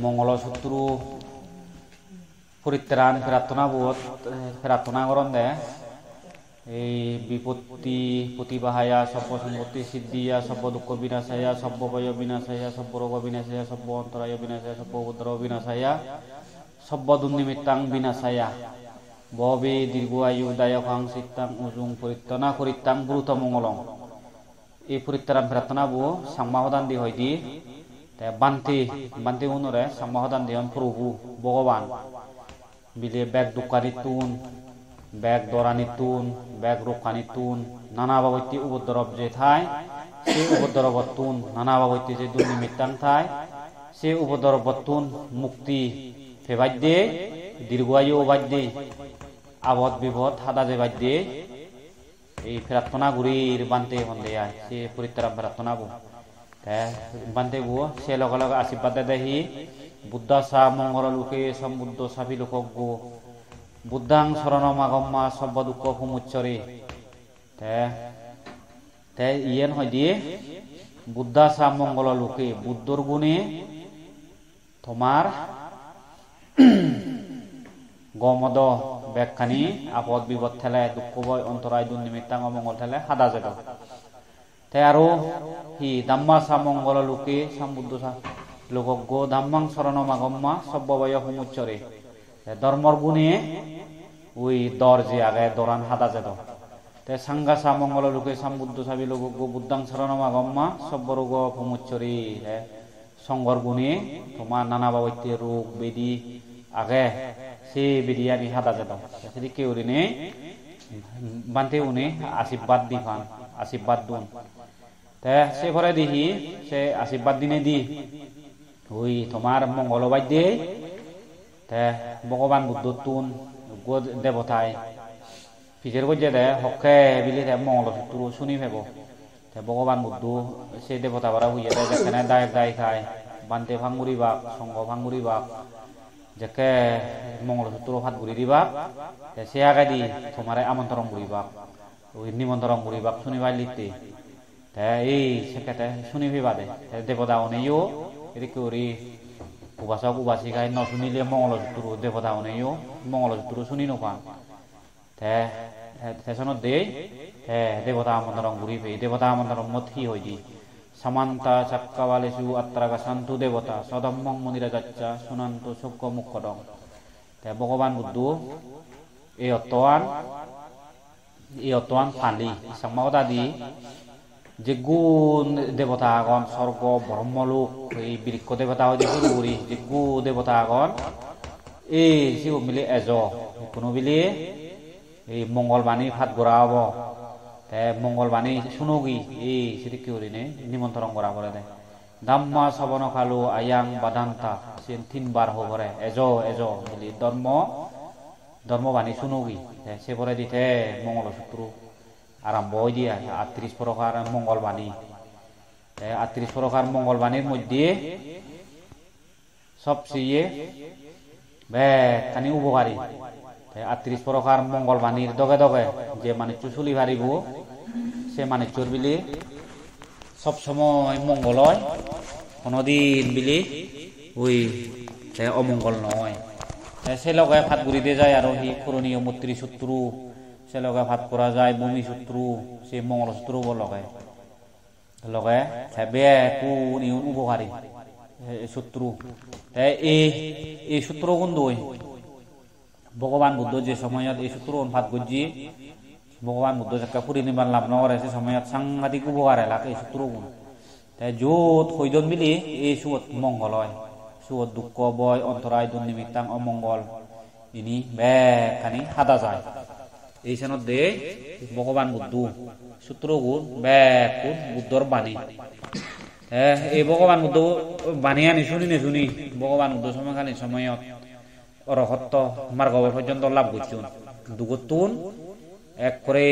মঙ্গলসূত্র পরিত্রাণ প্রার্থনা বোধ প্রার্থনা করেন দে এই বিপত্তি প্রতিবাহায়া সব্য সম্পত্তি সিদ্ধিয়া সব্য দুঃখ বিনাশায়া সব্য ভয় বিনাশায়া সব্য রোগ বিনাশায়া সব্য অন্তরায় বিনাশায়া সব্য উপদ্রব বিনাশায়া সব্য দুর্নিমিত্তাং বিনাশায়া ববে দীর্ঘ আয়ু দায়কাং সিত্তাং উজুং পরিত্রাণা করিত্তাং ব্রুত মঙ্গলং এই পরিত্রাণ প্রার্থনা বো সাংমাহদান দি হয় দি বান্তি উনরে সাংমাহদান দিয়ন প্রভু ভগবান বিলে ব্যাগ দুঃখানি তুন ব্যাগ দরানি তুন ব্যাগ রক্ষানি তুন নানা বাবৈতি উপদ্রব যে থায় সে উপদ্রব তুন নানা বাবৈতি যে দুর্নিমিত্তাং থায় সে উপদ্রব তুন মুক্তি ফেবাদ্যে দীর্ঘায়ু বাদ্যে আবদ বিপদ হাদা যে বাদ্যে এই প্রার্থনা গুরির বান্তে হন্দে আয় সে পরিত্রাণ প্রার্থনা বো বান্তে বো সে লগে লগে আশীর্বাদ দেহি বুদ্ধা সা মঙ্গল লোকে সম্বুদ্ধ সাবি লোক গো বুদ্ধাং শরণমাগম্মা সব্য দুঃখ সমুচ্চরে ইয়েন হয় দিয়ে বুদ্ধা সা মঙ্গল লোকে বুদ্ধর গুণে তোমার গমদ ব্যাখ্যানি আপদ বিপদ ঠেলে দুঃখ ভয় অন্তরায় দুর্নিমিত্তাং অমঙ্গল ঠেলে হাদা যেত আৰু হি ধাম্মা সা মঙ্গল লোকে সম্বুদ্ধ লোকজ্ঞ ধাম্মাং শরণমাগম্মা সব্য ভয় সমুচ্চরে ধর্মর গুণে ওই দর যে আগে দরান হাদা যেত সাংগা সা মঙ্গল লোকে সম্বুদ্ধ সাবি লোকজ্ঞ বুদ্ধাং শরণমাগম্মা সব্য রোগ সমুচ্চরে সংগর গুণে তোমার নানা বাবৈতে রোগ বেদি আগে সে বেদিয়ানি হাদা যেত সেটি কেউ নে বান্তে উনি আশীর্বাদ দি ফান আশীর্বাদ দুন সে ঘরে দিহি সে আশীর্বাদ দিনে দি ওই তোমার মঙ্গলবাদ দিয়ে ভগবান বুদ্ধ তুন দেবতায় পিছের গজে দে হকে বিলি মঙ্গলসূত্র শুনি ফেব ভগবান বুদ্ধ সে দেবতা বারা হইয়া দেয় যেখানে দায়ক দায় খায় বান্তে ভাঙ্গুরি বাপ সঙ্গ ভাঙ্গুরি বাপ যেকে মঙ্গলসূত্র হাত ঘুরি দিবা সে আগে দি তোমার আমন্ত্রণ ঘুরি বাপ ওই নিমন্ত্রণ ঘুরি বাপ শুনিবাই লিখতে এই সেক্ষেত্রে শুনি ফিবা দে দেবতা অনেও এদিকে ওরি উপাসক উপাসিকায় ন শুনিলে মঙ্গলসূত্র দেবতা অনেও মঙ্গলসূত্র শুনি নোপান সেসনত দে দেবতা আমন্ত্রণ ঘুরি ফে দেবতা আমন্ত্রণ মত কি হয় দি সামান্তা চাক্কাবালেসু আত্রাগা শান্তু দেবতা সদম্মং মন্দিরা যাচ্ছা শুনান্ত সক্য মুখ্যদং ভগবান বুদ্ধ এই অতোয়ান ফালি সাংমাওদা দি যে গুণ দেবতা আগন স্বর্গ ব্রহ্মলোক এই বৃক্ষ দেবতা হয় শুরু করি যে গু দেবতা আগন এই সিও মিলে এজ কোনো বিলি এই মঙ্গলবাণী ভাত গড়া হব মঙ্গলবাণী শুনগি এই সেটি কি করি নিমন্ত্রণ করা করে দে ধাম্মা শ্রবণ খালো আয়াং বাদান্তা সে 3 বার হবরে এজ বলি ধর্মবাণী শুনগি সে পরে দিতে মঙ্গলসূত্র আরম্ভ হয়ে দিয়ে 38 প্রকার মঙ্গলবাণী 38 প্রকার মঙ্গলবাণীর মধ্যে সবচেয়ে খানি উপকারী 38 প্রকার মঙ্গলবাণীর দগে দগে যে মানিচ্য চুলি ভারিব সে মানিচ্যর বিলি সবসময় মঙ্গল হয় কোনদিন বিলি ওই অমঙ্গল নয় সে লগে ভাত গুড়ি দিয়ে যায় আর হি পুরনীয় মূর্তি সূত্র সে লগে ভাত করা যায় ভূমি সূত্র সে মঙ্গলসূত্র লগে বে কোন উপকারী সূত্র এই সূত্র কোন দই ভগবান বুদ্ধ যে সময়ত এই সূত্র ভাত গজি ভগবান বুদ্ধ যাকে পুরী নিবান লাভ নকরে সে সময়ত সাংঘাতিক উপকার এলাক এই সূত্র গুণ যত হৈদন মিলি এই সুত মঙ্গল হয় সুত দুঃখ বয় অন্তরায় দুর্নিমিত্তাং অমঙ্গল ইনি খানি হাদা যায় এই সেনত দে ভগবান বুদ্ধ সূত্র গুণ কোন বুদ্ধর বাণী এই ভগবান বুদ্ধ বাণী আনি শুনি ভগবান বুদ্ধ সময়খানি সময়ত অরহত্ত মার্গ পর্যন্ত লাভ করছুন দুগতুন এক করে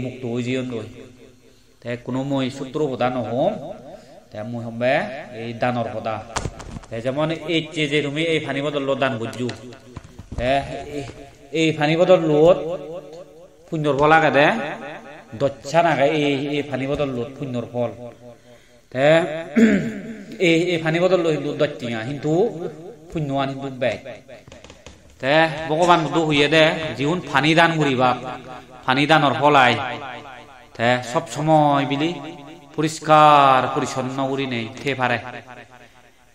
মুক্ত হয়ে জীবন দই কোনো মই সূত্র প্রদান নহম মই হম্বে এই দানর পদা যেমন এই যে তুমি এই ফানি বদল দান করছু এই ফানি বদল লোত পুণ্যর ফল আগে দে দচ্ছা নাগে এই ফানি বদল লোত পুণ্যর ফল এই পানি বদল হিন্দু দত্তিঙা কিন্তু পুণ্যৱান হিন্দু বেগ তে ভগবান বুদ্ধ হইয়ে দে জীবন পানি দান করিবা পানি দানর ফলাই তে সব সময় বিলি পরিষ্কার পরিচ্ছন্ন করি নেই থে পারে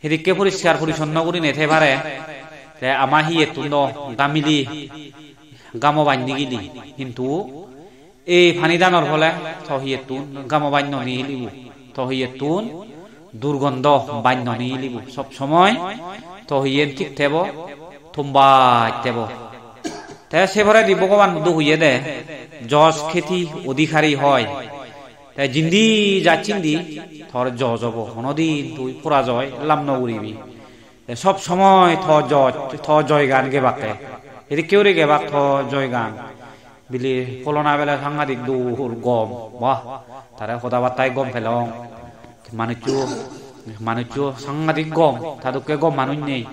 সেদিকে পরিষ্কার পরিচ্ছন্ন করি নেই থে পারে তে আমা হি এতুন গামিলি গামো বান্ধি গিলি কিন্তু এই পানি দানর ফলে থহি এতুন গামো বান্য নিহিলিব থহি এতুন দুর্গন্ধ বান্য নিহিলিব সব সময় থহিয়েন ঠিক থেব থুম্বাই থেব তে সেভরে দি ভগবান বুদ্ধ হইয়ে দে যশ খেতি অধিকারী হয় তাই জিন্দি যাচ্ছিন্দি থর জজ হব কোনদিন তুই পরাজয় লাভ নকরিবি সব সময় থ জয় গান গেবাকে এটি কেউ রে গেবাক থ জয় গান বিলি ফলনা বেলা সাংঘাতিক দূর গম বাহ তারা কথাবার্তায় গম ফেলং মানুষ সাংঘাতিক গম তাদেরকে গম মানুষ নেই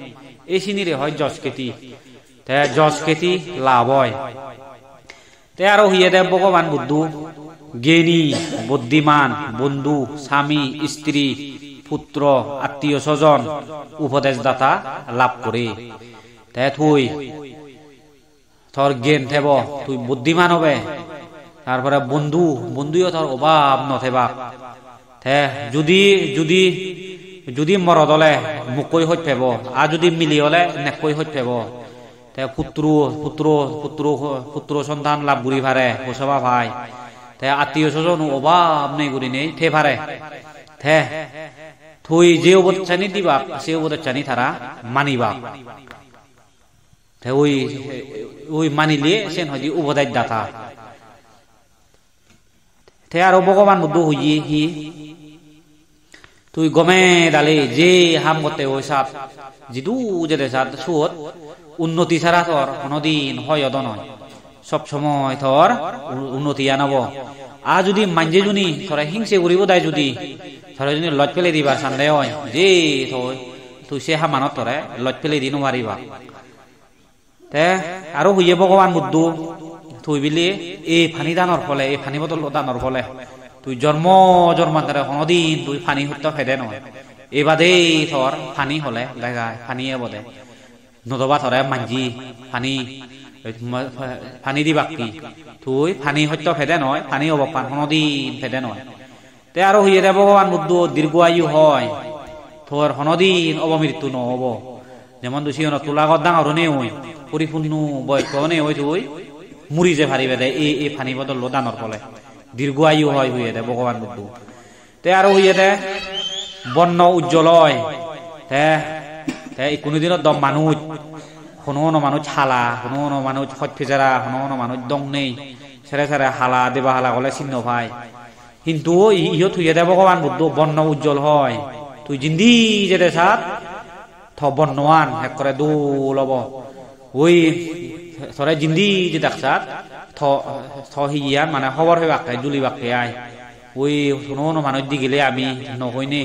এই চিনিরে হয় যশ খেতি তে যশ খেতি লাভ হয় তে আরো হইয়ে দে ভগবান বুদ্ধ জ্ঞানী বুদ্ধিমান বন্ধু স্বামী স্ত্রী পুত্র আত্মীয় স্বজন উপদেশদাতা লাভ করে তে তুই তোর জ্ঞান থেব তুই বুদ্ধিমান হবে তারপরে বন্ধুও তোর অভাব নথেবা তে যদি মরদ হলে মুকই হইত ফেব আর যদি মিলি হলে নেকই হইত ফেব তে পুত্র সন্তান লাভ ঘুরি ফারে হোসবা ভাই তে আত্মীয় স্বজন অভাব নেই ঘুরি নেই থে ফারে থে থুই যে অবদ চানি দিবা সে অবদের চানি তারা মানিবা ওই মানিলিয়ে সেন হয়তো উপদায় দাতা তে আরো ভগবান বুদ্ধ হইয়ে হি তুই গমে দালে যে হাম করতে ওই সাত জিদু যেতে সাত সুত উন্নতি ছাড়া তোর কোনদিন হয় নয় সব সময় তোর উন্নতি আনব আর যদি মানজে জুনি তোরা হিংসে করিব দায় যদি তোরা যদি লজ পেলে দিবার সান্দে হয় যে তুই সে হামানত তোরে লজ পেলে দিন মারিবা তে আরো হইয়ে ভগবান বুদ্ধ তুই বিলি এই পানি দানর ফলে এই পানি বদল দানর ফলে তুই জন্মান্তরে কোনদিন তুই পানি হত্যা ফেদে নয় এবাদে তোর পানি হলে দেখায় পানিয়ে বদে নতবা তোরে মাঞ্জি পানি দিবাকি তুই পানি হত্যা ফেদে নয় পানি হব পান কোনদিন ফেদে নয় তে আরো হইয়ে দে ভগবান বুদ্ধ দীর্ঘায়ু হয় তোর কোনদিন অবমৃত্যু নহব যেমন দুষি তোলাগত ডাঙর নে ওই পরিপূর্ণ বয়স্ক নে ওই তুই মুড়ি যে ফারিবে দে এই পানি বদল দানর ফলে দীর্ঘায়ু হয় হইয়ে দে ভগবান বুদ্ধ তে আরো হইয়ে দে বর্ণ উজ্জ্বল হয় তে কোনোদিনত দম মানুষ কোনো মানুষ হালা কোনো মানুষ হতফেজারা কোনো মানুষ দং নেই সেরে হালা দেবা হালা গলে চিহ্ন ভাই কিন্তু ইহত হইয়ে দে ভগবান বুদ্ধ বর্ণ উজ্জ্বল হয় তুই জিন্দি যেতে সাত থ বৰ্ণৱান এক করে দোল হব ওই সরে জিন্দি যে দেখছাত থ হিয়ান মানে খবর হয়ে বাক্তায় জুলি বাক্তায় আয় ওই কোনো মানুষ দি গেলে আমি নহইনে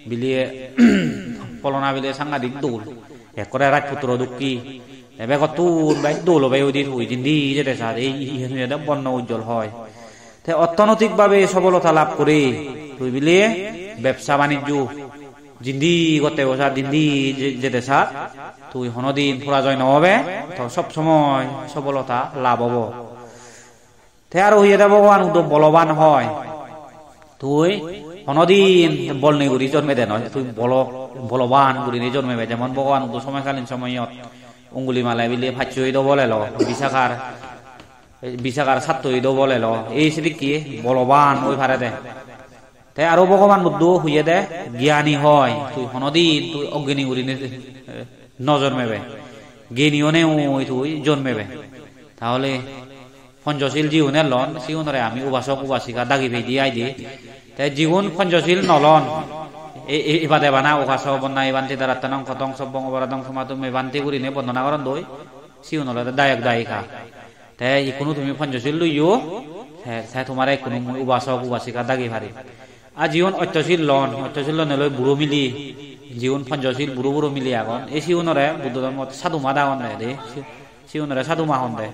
বিলিয়ে পলনা বিলে সাংঘাতিক দোল এক করে রাজপুত্র দুঃখী এবার কতুন বাই দোল বাই ওই দিন ওই জিন্দি যেতে সাত এই বর্ণ উজ্জ্বল হয় অর্থনৈতিক ভাবে সফলতা লাভ করে তুই বিলিয়ে ব্যবসা বাণিজ্য জিন্দি করতে বসা জিন্দি যেতে সাত তুই হনদিন পরাজয় নহবে তো সব সময় সফলতা লাভ হব তে আর হইয়ে দে ভগবান বলবান হয় তুই হনদিন বল নেই করি জন্মে দে নয় তুই বলবান করি নিয়ে জন্মেবে যেমন ভগবান সময়কালীন সময়ত অঙ্গুলি মালায় বিলে ফাঁচি হইদ বলে ল বিশাখার ছাত্র হইদ বলে ল এই সেদিক কি বলবান ওই ভারে দে তাই আরো ভগবান বুদ্ধ হইয়ে দে জ্ঞানী হয় তুই হনদিন তুই অজ্ঞানী করি নজন্মেবে জ্ঞানীও নে তুই জন্মেবে তাহলে পঞ্চশীল জীবনের লন জীবনরে আমি উপাসক উপাসিকা দাগি ভেদি আই দি তাই জীবন পঞ্চশীল নলন এবাদে বানা উকাশ বন্যা এবান্তি দারাত্তানং খতং সব্বং অপরাধং সমাতুম এবান্তি করি নে বন্দনা করন দই জীবনলে দায়ক দায়িকা তাই কোনো তুমি পঞ্চশীল লইও তাই তোমার কোনো উপাসক উপাসিকা দাগি ভারি আর জীবন অত্যশীল লন বুড়ো মিলি জীবন পঞ্চশীল বুড়ো মিলি আগন এই জীবনরে বুদ্ধ ধর্ম সাধুমা দাগন দে জীবনরে সাধুমা হন দে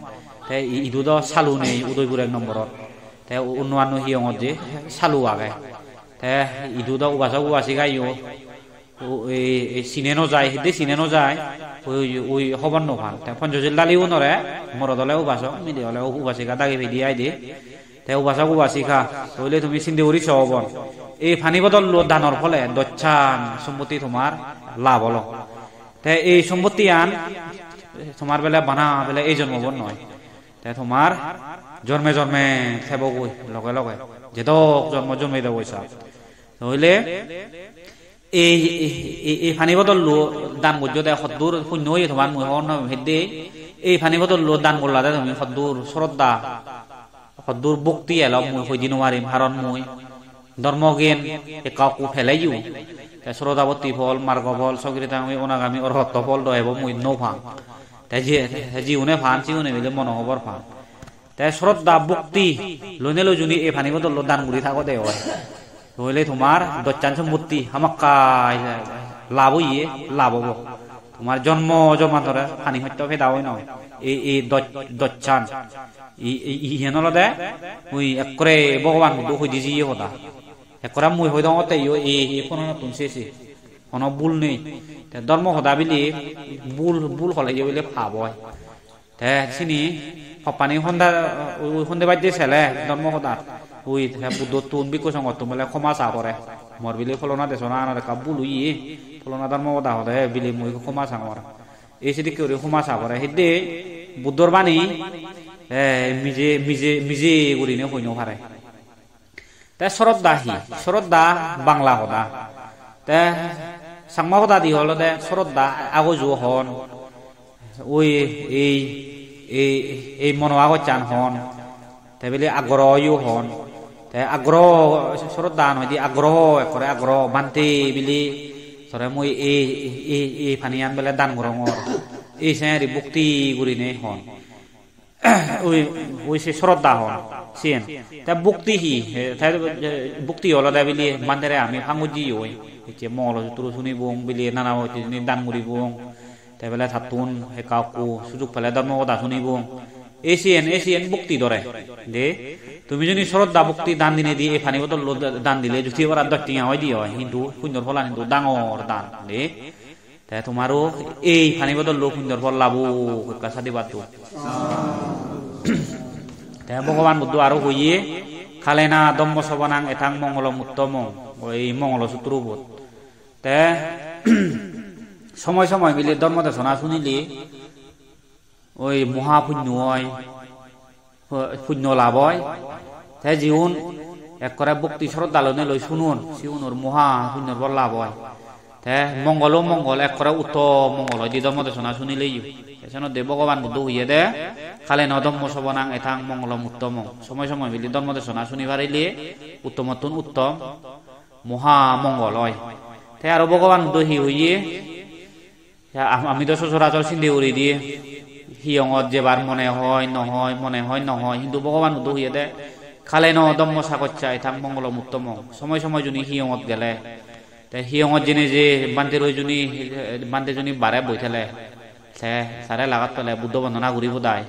তাই ইদুদ চালু নেই উদয়পুর 1 নম্বরত তাই অন্যান্য হিয়ঙত যে চালু আগে তাই ইদুদ উপাসক উপাসিকা ইও এই চিনেনো যায় হিদে চিনেনো যায় ওই খবর নভান পঞ্চশীল দালিও নরে মরদলে উবাস মিলি হলে উবাসিকা দাগি ভিদি আই দে তে উবাসক উবাসিকা হইলে তুমি চিন্তা করি সবন এই ফানি বদল দানৰ ফলে দচ্ছান সম্পত্তি তোমার লাভ হলো তে এই সম্পত্তি আন তোমার বেলা বানা বেলা এই জন্মবন নয় তে তোমার জন্মে জন্মে থেবগৈ লগে লগে যেদক জন্ম জন্মে দেব হইলে এই ফানি বদল দান করছো দে সদ্দূর শূন্য হয়ে তোমার মুহন হেদে এই ফানি বদল দান করলা দে তুমি সদ্দূর শ্রদ্ধা সদ্দূর ভক্তি এলাম মুই হইদি নোৱাৰিম কাৰণ মুই ধর্মজ্ঞান কাকু ফেলাইও শ্রদ্ধাবতী ফল মার্গ ফল সগৃতামী অনাগামী অরহত্ত ফল দহেব মুই নৌফাং তাই জিউনে ফান চিউনে মিলে মনোহবর ফান তাই শ্রদ্ধা ভক্তি লইনে লই জুনি এই ফানি বদল দান কৰি থাকো দে হয় হইলে তোমার দচ্চান সম্পত্তি আমাকাই লাভ হইয়ে লাভ হব তোমার জন্ম জমান্তরে ফানি সত্য ফেদা হয় নয় এই দচ্চান ইহেনল দে মুই একরে ভগবান বুদ্ধ হই দিছি কথা একরা মুই হই দতে এই ফোন নতুন শেষে কোনো ভুল নেই ধর্ম সদা বিলি ভুল হলে বলে ভাব হয় তে চিনি পানি সন্ধ্যা সন্ধ্যা বাদ্যে ছেলে ধর্ম সদাত ওই বুদ্ধ তুন বিকো সঙ্গ তুমি ক্ষমা চা করে মর বিলি ফলনা দেশনা আনার কাবুল উইয়ে ফলনা ধর্ম সদা হলে বিলি মুই ক্ষমা চা করে এই সেদিক করে ক্ষমা চা করে সেদে বুদ্ধর বাণী মিজে মিজে মিজে গুরিনে হইনো পারে তে শ্রদ্ধা বাংলা সদা তে সাংমা সদা দি হল দে শ্রদ্ধা আগজু হন ওই এই মনোয়াগত চান হন তে বলে আগ্রহও হন তে আগ্রহ শ্রদ্ধা নয় দি আগ্রহ একরে আগ্রহ বান্তে বিলি ধরে মই এই ফানিয়ান বেলে দান গরঙর এই সেরি ভক্তি গুরিনে হন ওই সে শ্রদ্ধা হন সিয়েন তা ভক্তি হি ভক্তি হল দে বিলি মানতে আমি ফাঙ্গুজি ওই যে মল তুরু শুনি বং বিলি নানা হইতে দান মুড়ি বং তাই বেলা থাতুন হে কাকু সুযোগ পেলে ধর্ম কথা শুনিব এসিয়েন ভক্তি ধরে দে তুমি যদি শ্রদ্ধা ভক্তি দান দিনে দিয়ে এই ফানি বদল দান দিলে জুতি এবার দটিয়া হয় দিয়ে হয় হিন্দু সুন্দর ফল হিন্দু ডাঙর দান দে তাই তোমারও এই ফানি বদল লোক সুন্দর ফল লাভ কাছা দিবাত তাই ভগবান বুদ্ধ আরো হইয়ে খালে না দম্ম সবনাং এথাং মঙ্গলম উত্তম ওই মঙ্গল সূত্রবোধ তে সময় সময় মিলে ধর্ম দেশনা শুনিলে ওই মহাপুণ্য হয় পুণ্য লাভ হয় তাই জীবন একরে ভক্তি শ্রদ্ধা লনে লই শুনুন শিউনর মহাপুণ্যর বল লাভ হয় তাই মঙ্গল একরে উত্তম মঙ্গল হয় ধর্ম দেশনা শুনিলেই এছাড়া দেব ভগবান বুদ্ধ হইয়ে দে খালে ন ধর্ম সবনাং এথাং মঙ্গলম উত্তম সময় সময় মিলে ধর্ম দেশনা শুনি পারিলে উত্তমতুন উত্তম মহামঙ্গল হয় তাই আরো ভগবান বুদ্ধ হি হইয়ে আমি তো সচরাচর চিন্তা করি দিয়ে হিয়ঙত যেবার মনে হয় নহয় কিন্তু ভগবান উদ্ধ হইয়ে দে খালে ন দম্ম সাকচ্ছা এথাং মঙ্গলম উত্তম সময় সময় জনী হিয়ঙত গেলে তাই হিয়ঙত জেনে যে বান্তে জনী বারে বই থেলে সারে লাগাত পেলে বুদ্ধ বন্দনা ঘুরিব দায়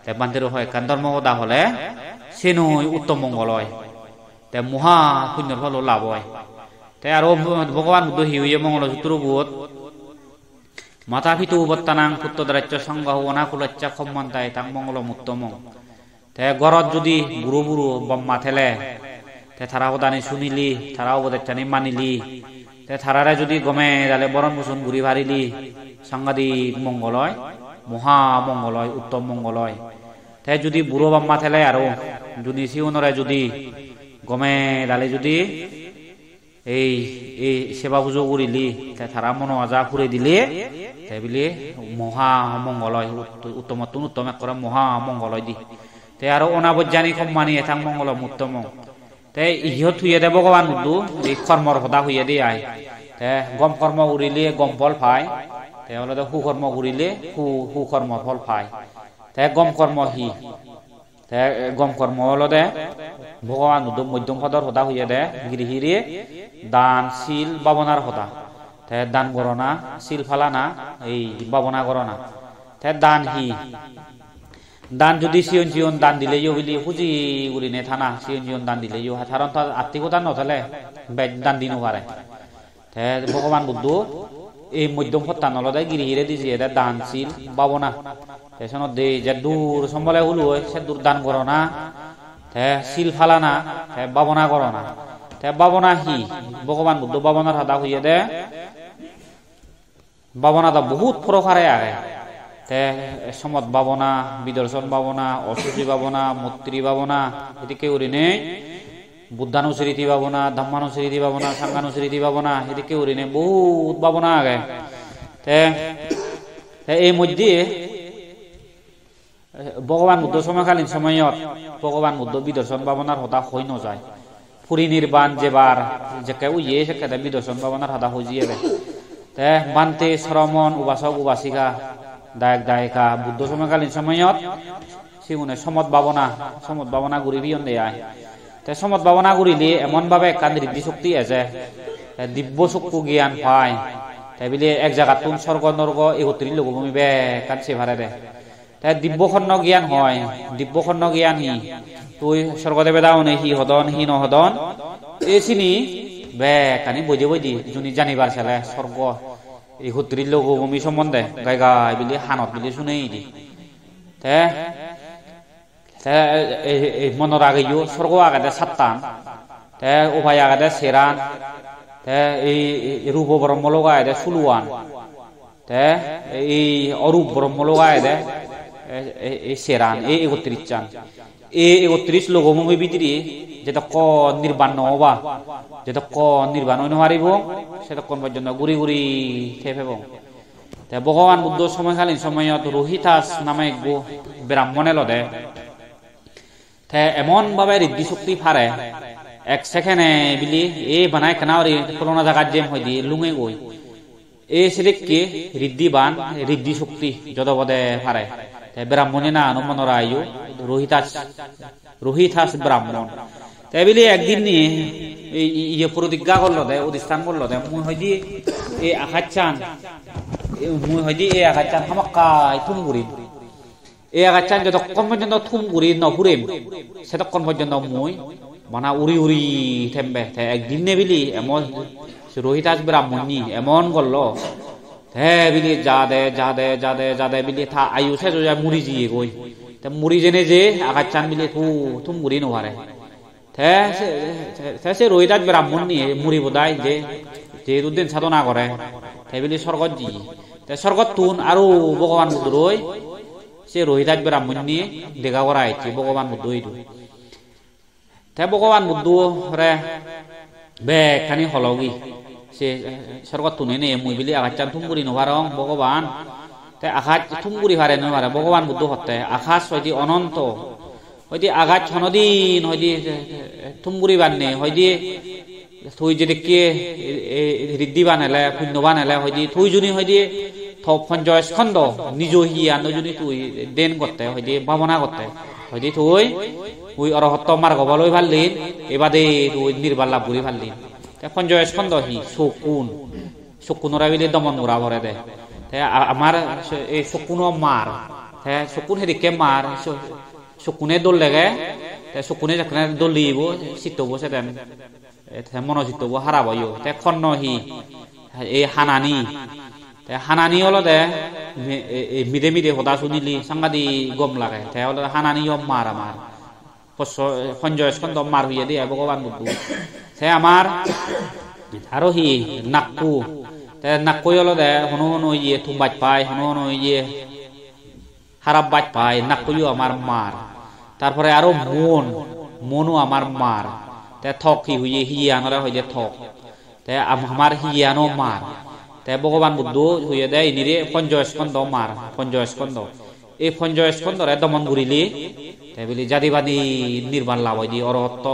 তাই বান্তের হয় কান ধর্ম দা হলে সে নই উত্তম মঙ্গল হয় তাই মহা পুণ্যর ফল লাভ হয় তাই আরো ভগবান বুদ্ধ হি হইয়ে মঙ্গল সূত্র বোধ মাতা পিতু বত্তানাং পুত্রদ্রাচ্য সংবাহ অনাকুলচ্চা ক্ষমন্তায় তাং মঙ্গলম উত্তম তে গরত যদি বুড়ো বুড়ো বম্মা থেলে তে থারা বদানি শুনিলি থারা অবদানি মানিলি তে থারারে যদি গমে তাহলে বরণ পোষণ ঘুরি ভারিলি সাংঘাতিক মঙ্গল হয় মহামঙ্গল হয় উত্তম মঙ্গল হয় তে যদি বুড়ো বম্মা থেলে আরো যদি শিউনরে যদি গমে তাহলে যদি এই সেবা পুজো করিলি তারা মনো আজা ফুরে দিলে তাই বলে মহামঙ্গল হয় উত্তম উত্তম এক করে মহামঙ্গল হয় দি তাই আরো অনাবৈজ্ঞানিক সম্মানী এথাং মঙ্গলম উত্তম তাই ইহত হইয়ে দে ভগবান বুদ্ধু এই কর্মর সদা হইয়ে দিয়ে আয় তাই গম কর্ম উড়িলে গম ফল পায় তাই হলে সুকর্ম উড়িলে সুকর্ম ফল পায় তাই গম কর্ম হি তাই গম কর্ম হলো দে ভগবান বুদ্ধ মধ্যম পদর সদা হইয়ে দে গৃহীরে দান শিল বাবনার হতা তাই দান করনা শিল ফালানা এই বাবনা করনা তাই দান হি দান যদি সিয়ন জিয়ন দান দিলে হইলি খুঁজি উড়িনে থানা সিয়ন জিয়ন দান দিলে সাধারণত আর্থিকতা নথলে দান দিনো পারে তে ভগবান বুদ্ধ এই মধ্যম সত্তান অলদে গিরি হিরে দিছে এটা দানশীল বাবনা তে সনত দে যে দূর সম্বলে হুলু সে দূর দান করো না তে শিল ফালানা তে বাবনা করো না তে বাবনা হি ভগবান বুদ্ধ বাবনার হাদা হইয়ে দে বাবনা দা বহুত প্রকারে আগে তে সমত বাবনা বিদর্শন বাবনা অসুচি বাবনা মূর্তি বাবনা এদিকে উড়িনে বুদ্ধানুসৃতি বাবনা ধম্মানুসৃতি বাবনা সাংঘানুসৃতি বাবনা এদিকে উড়িনে বহুত বাবনা আগে তে এই মধ্যে ভগবান বুদ্ধ সময়কালীন সময়ত ভগবান বুদ্ধ বিদর্শন বাবনার হতা হই নযায় পরিনির্বাণ যেবার যেকে উইয়ে সেকে বিদর্শন বাবনার হতা হইজিয়ে দে তে বান্তে শ্রমণ উপাসক উপাসিকা দায়ক দায়িকা বুদ্ধ সময়কালীন সময়ত সিগুনে সমত ভাবনা ঘুরি বিয়ন দেয় তে সমত ভাবনা ঘুরিলে এমন ভাবে কান ঋদ্ধি শক্তি আছে দিব্য চক্ষু জ্ঞান পায় তাই বলে এক জায়গা তুন স্বর্গ নর্গ এগোত্রী লোকভূমি বে কান সে ভারে দে তাই দিব্যখণ্ড জ্ঞান হয় দিব্যখণ্ড জ্ঞান হি তুই স্বর্গদেবে দাও নে হি হদন হি নহদন এই চিনি বে কানি বইদি বইদি জুনি জানিবার চালে স্বর্গ এই হুত্রির লোকভূমি সম্বন্ধে গাই গাই বিলি হানত বিলি শুনেই দি তে মনের আগেও স্বর্গ আগাদে সাত্তান তে উভয় আগাদে সেরান তে এই রূপ ব্রহ্ম লগায় দে সুলুয়ান তে এই অরূপ ব্রহ্ম লগায় দে এই সেরান এই ৩১ চান এই ৩১ লোকভূমি ভিতরে যেটা ক নির্বাণ নহবা যেটা ক নির্বাণ হইতে পারিব সেটা কোন পর্যন্ত ঘুরি ঘুরি থেপেব তে ভগবান বুদ্ধ সময়কালীন সময়ত রোহিতাস নামে ব্রাহ্মণে লদে তে এমন ভাবে ঋদ্ধি শক্তি ফারে এক সেকেন্ডে বিলি এই বানায় কেনাওরি পুরোনো জায়গার যেম হয়ে দিয়ে লুঙে গই এই সেদিককে ঋদ্ধিবান ঋদ্ধি শক্তি যদবদে ফারে ব্রাহ্মণে না অনুমনর আয়ু রোহিতাস ব্রাহ্মণ তাই বলি একদিন নিয়ে ইয়ে প্রতিজ্ঞা করলো দে অধিষ্ঠান করলো দে মুই হয়দি এই আঘাতচান হামাক্কাই থুম ঘুরিম এই আঘাতচান যতক্ষণ পর্যন্ত থুম ঘুরি নঘুরিম সেতক্ষণ পর্যন্ত মুই মানা উড়ি উড়ি থেমবে একদিন নে বিলি এমন রোহিতাস ব্রাহ্মণী এমন করলো হে বিলি যা দে বিলি থা আয়ু সে মুড়ি জিয়ে গই মুড়ি জেনে যে আঘাতচান বিলি থুম ঘুরি নহারে সে রোহিতাস ব্রাহ্মণ নিয়ে মুড়ি বোধায় যে দুদিন সাধনা করে তাই বলি স্বর্গত জি স্বর্গত তুন আৰু ভগবান বুদ্ধই সে রোহিতাস ব্রাহ্মণ নিয়ে দেখা করা আইছে ভগবান বুদ্ধ ভগবান বুদ্ধ রে বেখানি হলগি সে স্বর্গত তুনে নে মুই বিলি আঘাতচান থুমগুড়ি নভারং ভগবান তাই আঘাত থুমগুড়ি ভারে নভারে ভগবান বুদ্ধ হতে আকাশ হয়তো অনন্ত হয়তো আঘাত ছনদিন হয়তো থুমগুড়ি বানে হয়তো থুই যেদিকে ঋদ্ধি বানালে পুণ্য বানালে হয়তো থুই জুনি হয়তো থপ সঞ্জয় স্কন্দ নিজ হিয়ান জুনি তুই দেন করতে হয়তো ভাবনা করতে হয়তো তুই অরহত্ত মার্গবলই ভাললিন এবাদে তুই নির্বাল লাভ করি ভাললিন সঞ্জয় স্কন্দ হি শকুনরা বিলে দমন মুরা ভরে দে আমার এই শকুনো মার শকুন হেদিকে মার শকুনে দোল লেগে শকুনে যেখানে দোল দিব চিত্তব সেদিন মনোচিত্তব হারাবইও খন্ন হি এই হানানি হলো দে মিদে মিদে সদা শুনিলি সাংঘাতি গম লাগে হানানি মার আমার সঞ্জয় স্কন্দ মার হইয়ে দিয়ে ভগবান বুদ্ধ সে আমার আৰু হি নাক্কু হলো দে হনু হনু ইয়ে থুম বাজ পায় হনু হনু ইয়ে হারাপ বাজ পায় নাক্কুও আমার মার তারপরে আরো মনও আমার মার থক হি হইয়ে হিয়ানরা হয়ে যে থক আমার হিয়ানো মার ভগবান বুদ্ধ হইয়ে দেয় ইনিরে সঞ্জয় স্কন্দ মার সঞ্জয় স্কন্দ এই সঞ্জয় স্কন্দরে দমন ঘুরিলি বলি জাদিবাদী নির্বাণ লাভ হয় দি অরহত্ত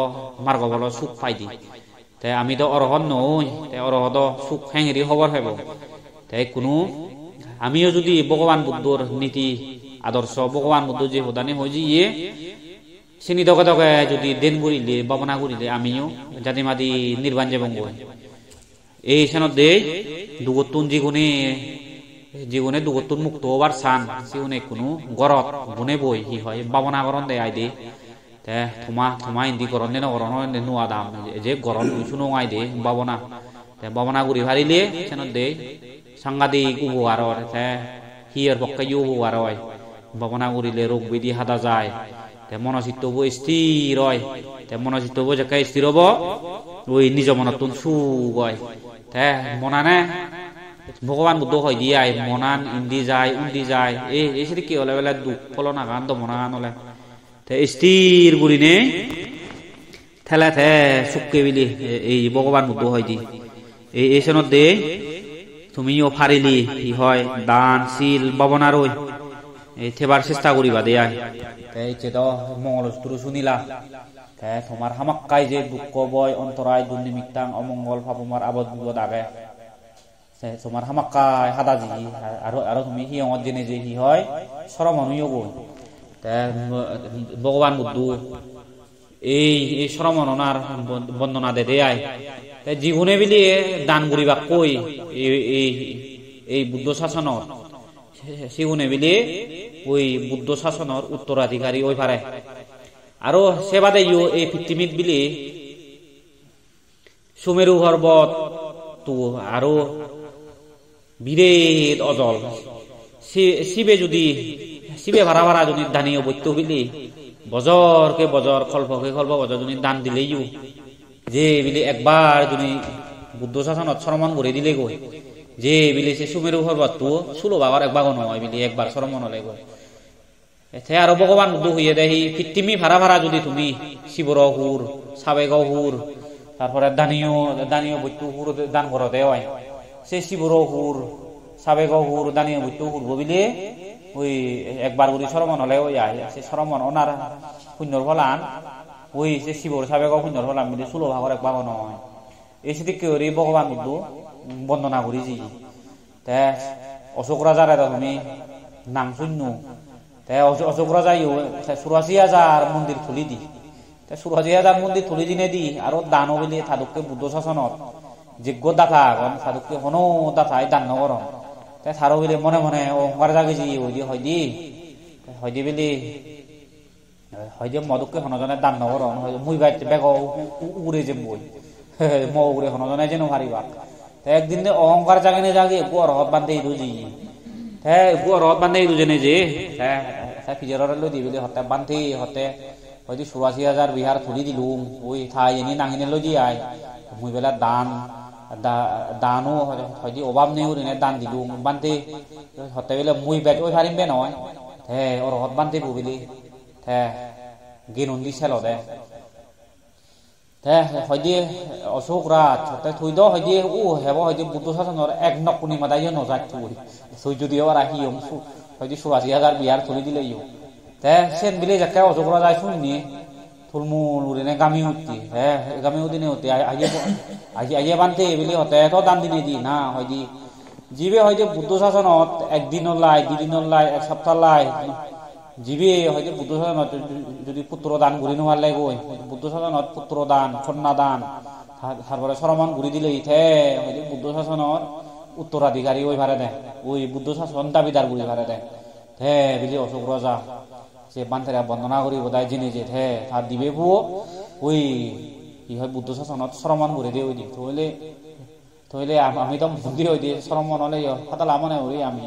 মার্গ বল সুখ পাই দি আমি তো অরহত নই অরহত সুখ হেঙেরি খবর হব কোনো আমিও যদি ভগবান বুদ্ধর নীতি আদর্শ ভগবান বুদ্ধ যে হোদানি হয় যে ইয়ে চিনি দকে দকে যদি দেন ঘুরিলে ভাবনা ঘুরিলে আমিও জাতিমাদি নির্বাণ যাবং এই সেনত দে দুগতুন জীবনে দুগতুন মুক্ত হবার চান জীবনে কোনো গরত বনে বই হি হয় ভাবনা করন দে আই দে থমা ইন্দি করন দে নকরন নোয়া দাম যে গরম শুনো আই দে ভাবনা ববনাগুড়ি ভারিলে সেন দে সাংঘাতিক উপকার হিয়ার পক্ষে উপকার হয় ববনাগুড়িলে রোগ বিধি হাদা যায় মনচিত্তবো স্থির হয় মনচিত্তবো যে স্থির হব ওই নিজ মনত সুখ হয় মনানে ভগবান বুদ্ধ হয় দিয়ে মনান ইন্দি যায় উন্দি যায় এই সেটি কি হলে বেলা দুঃখ ফলো না গান তো মনান হলে স্থির গুড়ি নে ঠেলা সুখকে বিলি এই ভগবান বুদ্ধ হয় দি এই সেনত দে তুমিও ফারিলি কি হয় দান শিল ববনার ওই এই থেবার চেষ্টা করিবা দে তো মঙ্গলসূত্র শুনিলা তোমার হামাক্কাই যে দুঃখ বয় অন্তরায় দুর্নিমিত্তাং অমঙ্গল পাপমার আবদ বিপদ আগে তোমার হামাক্কাই হাদাজি আর তুমি হিয়ঙত জেনে যে হি হয় সরমনুয় গই ভগবান বুদ্ধ এই সরমনার বন্দনা দে দেয় জীবনে বিলি দান করিবা কই এই বুদ্ধ শাসনৰ সিগুনে বিলি ওই বুদ্ধ শাসনৰ উত্তৰাধিকাৰী ওই পাৰে আৰু সেবাদে এই পৃথিবীত বিলি সুমেৰু পৰ্বত তো আৰু বিরেত অজল শিবে ভাড়া ভাড়া যদি দানীয় বৈত্য বিলি বজরকে বজর খল্পকে খল্প বজর যদি দান দিলেইও যে বিলি একবার যদি বুদ্ধ শাসনত সরমন করে দিলে গই যে বিলি সে সুমেরু পর্বত তো ষোলো বাবার একবার নয় বিলি একবার সরমন হলে গই আর ভগবান বুদ্ধ হইয়ে দেখি পৃথিবী ভাড়া ভাড়া যদি তুমি শিবর হুর সাবেগ হুর তারপরে দানীয় বৈত্য হুর দান কর দেওয়াই সে শিবর হুর সাবেগ হুর দানীয় বৈত্য হুর ববিলে ওই একবার করে সরমন হলে ওই সে সরমন ওনার পুণ্যর ফলান ওই সে শিবর সাবেগ পুণ্যর ফলান মিলে ষোলো ভাগর একবার নয় এই সেটি কেউরি ভগবান বুদ্ধ বন্দনা করেছি অশোক রাজার তুমি নাম শূন্য অশোক রাজাইও ৮৪,০০০ মন্দির খুলি দি ৮৪,০০০ মন্দির খুলি দিনে দি আর দানো বলি সাধুকে বুদ্ধ শাসনত যোগ্য দাতা সাধুকে হনো দাতাই দান নগর সারো বলে মনে মনে অহংকার জাগেছি হয় দি বলি হয় যে মদুকে হনজনে দান নগর মুই বাইতে বেগ উড়ে যে বই উড়ে হনজনে যেন হারিবা একদিন অহংকার জাগে জাগে গুয়ার হত বান্ধে দুজি গুয়ার হত বান্ধে দুজনে যে ফিজার লই দি হতে বান্ধে হতে হয়তো ৮৪,০০০ বিহার খুলি দিলুম ওই ঠাই এনে নাঙিনে লই দি আয় মুই বেলা দানো হয়তো অভাব নেই ওনে দান দিলুম বান্ধে হতে বেলে মুই বেট ওই হারিম বে নয় ওর হত বান্ধে বুবিলি গেনুন দি সেল দে হয়তো অশোক রাজ থৈ দ হয়তো হেব হয়তো বুদ্ধ শাসনের এক নকুনি মাদাই নজাত থৈ যদিও আর আহি হয়তো ৮৪,০০০ বিহার তুলি দিলে সেন বিলে যাকে অশোক রাজায় শুনি থুলমুল উড়েনে গামি উঠতি গামি উদিনে হতে আহিয়ে বান্ধে বলে হতে তো দান দিনে দি না হয়তো জিবে হয়তো বুদ্ধ শাসনত একদিন লাই দুদিন লাই এক সপ্তাহ লাই জিবে হয়তো বুদ্ধ শাসনত যদি পুত্র দান ঘুরি নোয়ার লাগে বুদ্ধ শাসনত পুত্র দান কন্যা দান তারপরে সরমান ঘুরি দিলে হয়তো বুদ্ধ শাসনের উত্তরাধিকারী ওই ভারে দেয় ওই বুদ্ধ শাসন দাবিদার ঘুরি ভারে দেয় বিলি অশোক রাজা সে বান্ধেরা বন্দনা করি বোধহয় জেনে যে তার দিবে ভুয়ো ওই কি হয় বুদ্ধ শাসনত সরমান ঘুরে দিয়ে ওই দি থইলে আমি তো বুদ্ধি হই দিয়ে সরমন হলে হাতালা মনে করি আমি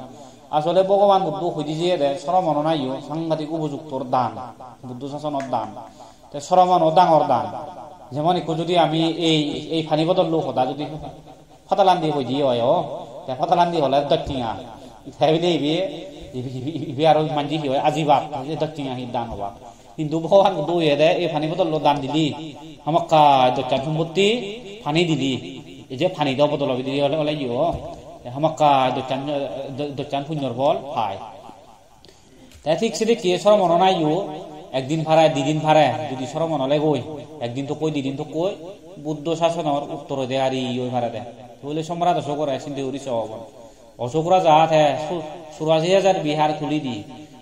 আসলে ভগবান বুদ্ধ হইতে যে দেয় সরমন নাইও সাংঘাতিক উপযুক্তর দান বুদ্ধ শাসনের দান সরমন ডাঙর দান যেমন একটু যদি আমি এই ফানি বদল লোক হতা যদি ফাতালান্দি হই দিয়ে হয় ফাতালান্দি হলে দক্ষিণা ইবে আর মানজি হয় আজিবাক দক্ষিণা দান হবা কিন্তু ভগবান বুদ্ধ হয়ে দেয় এই ফানি বদল দান দিলি আমাক দক্ষিণ সম্পত্তি ফানি দিলি এই যে ফানি দাও বদল দিলি হলে আমাক দক্ষিণ পুণ্যর ফল পায় তাই ঠিক সেটা কে সরমন নাইও একদিন ভাড়ায় দুদিন ভাড়ায় যদি সরমন হলে গই একদিন তো কই দুদিন তো কই বুদ্ধ শাসনের উত্তর দেয় আর ওই ভাড়া দেয় বলে সম্রাট অশোক রায় চিন্তা করিস অশোক রাজা ৮৪,০০০ বিহার খুলি দি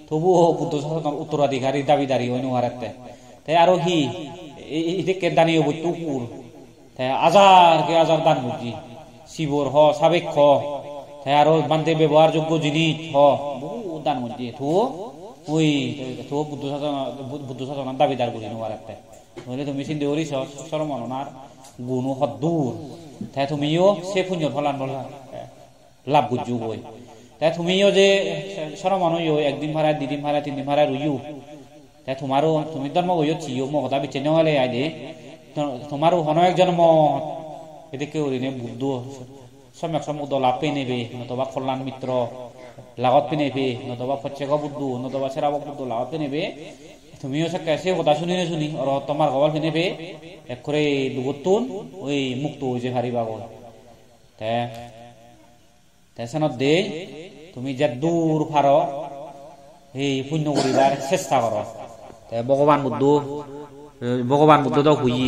তবুও বুদ্ধ শাসনের উত্তরাধিকারী দাবিদারি হই নোহারাতে তাই আরো হি এদিকে দানীয় বৈত্য কুর আজার দান বুঝি শিবর সাবেক তাই আরো বান্ধে ব্যবহারযোগ্য জিনিস বহু দান বুঝি ওই বুদ্ধ শাসনের দাবিদার করি নোহারাতে বলে তুমি চিন্তা করিস সরমনার গুণো হদ্দূর তাই তুমিও সে পুণ্যর ফলান বলা লাভ বুঝু বই তাই তুমিও যে সরমানো একদিন ভাড়া 2 দিন ভাড়া 3 দিন ভাড়া রুইও তাই তোমারও তুমি ধর্ম হইও চিও মো কথা বিচ্ছে নহলে আইদে তোমারও হন একজন মত এদিকে ওরিনে বুদ্ধ সম্যক সমুদ্র লাভ পেয়ে নেবে নতবা কল্যাণ মিত্র লাগত পেয়ে নেবে নতবা প্রত্যেক বুদ্ধ নতবা সেরাবক বুদ্ধ লাগত পেয়ে নেবে তুমিও সে কথা শুনি না শুনি আর তোমার খবর পেয়ে নেবে এক করে দুগুতুন ওই মুক্ত হয়ে যে হারিবা বল তেসনত দে তুমি যে দূর ফারো এই পুণ্য করিবার চেষ্টা করো ভগবান বুদ্ধ তো হুই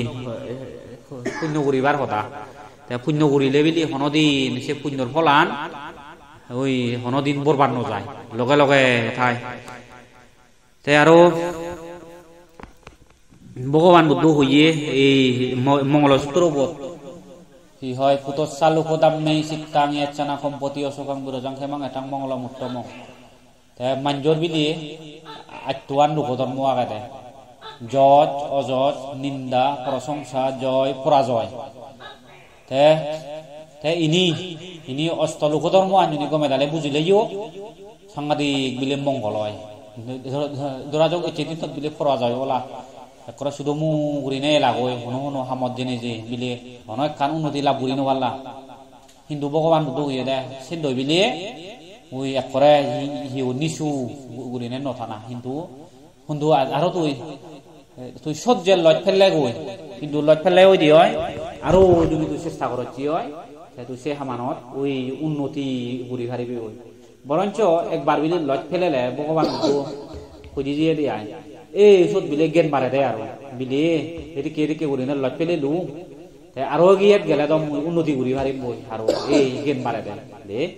পুণ্য করিবার কথা পুণ্য করিলে বলি হনদিন সে পুণ্যর ফলান ওই হনদিন বরবাদ নযায় লগে লগে ঠাই আরো ভগবান বুদ্ধ হইয়ে এই মঙ্গলসূত্র বোধ কি হয় ফুটত চালু কদাম নেই চিত্তাং এচানা সম্পত্তি অশোকাং বুড়াজাং খেমাং এটাং মঙ্গলম উত্তম মাঞ্জর বিলি আত্মান লোক ধর্ম আগে যজ অযজ নিন্দা প্রশংসা জয় পরাজয় ইনি অষ্টলোক ধর্ম আঞ্জনী গমে দালে বুঝিলেও সাংঘাতিক বিলে মঙ্গল হয় ধরা যাক এদিন বিলে পরাজয় ওলা একরা শুধু মুগুরিনে লাগোয় হনো হনো হামত জেনে যে বিলে অনেক কান উন্নতি লাভ করি নবাল্লা হিন্দু ভগবান বুদ্ধ হইয়ে দেয় সে দই বিলে ওই একরে হিউ নিচু গুরিনে নথানা কিন্তু হিন্দু আরো তুই সহ্যের লজ ফেললে গই কিন্তু লজ ফেললে ওই দিয়ে হয় আরো যদি তুই চেষ্টা করছি হয় তুই সে হামানত ওই উন্নতি গুড়ি হারিবি ওই বরঞ্চ একবার বিলে লজ ফেলেলে ভগবান বুদ্ধ খুঁজি দিয়ে দিয়ে এই সব বিলে জ্ঞান বাড়ে দেয় আর বিলে এদিকে গুরিনে লজ ফেলে লু আরো গিয়ে গেলে তো উন্নতি গুড়ি হারিব বই আরো এই জ্ঞান বাড়ে দেয়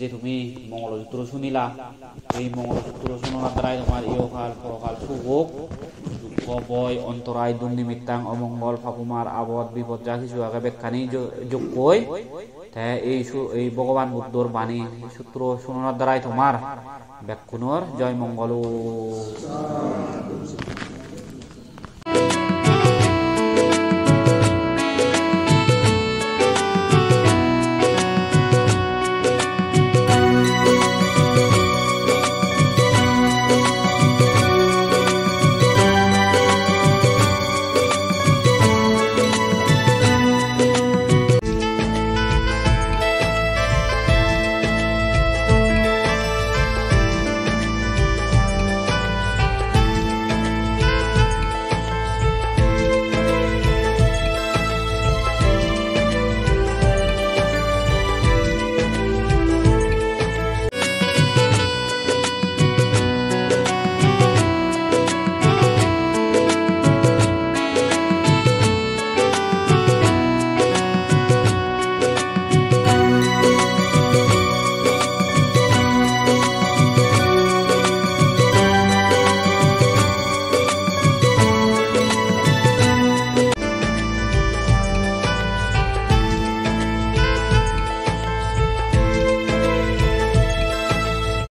যে তুমি মঙ্গলসূত্র শুনিলা এই মঙ্গলসূত্র শোনার দ্বারাই তোমার ইহকাল পরকাল সুখ হোক দুঃখ বয় অন্তরায় দুর্নিমিত্তাং অমঙ্গল ফাকুমার আবদ বিপদ যা কিছু আগে ব্যাখ্যানি যোগ কই এই ভগবান বুদ্ধর বাণী সূত্র শোনার দ্বারাই তোমার ব্যাকুণর জয় মঙ্গল।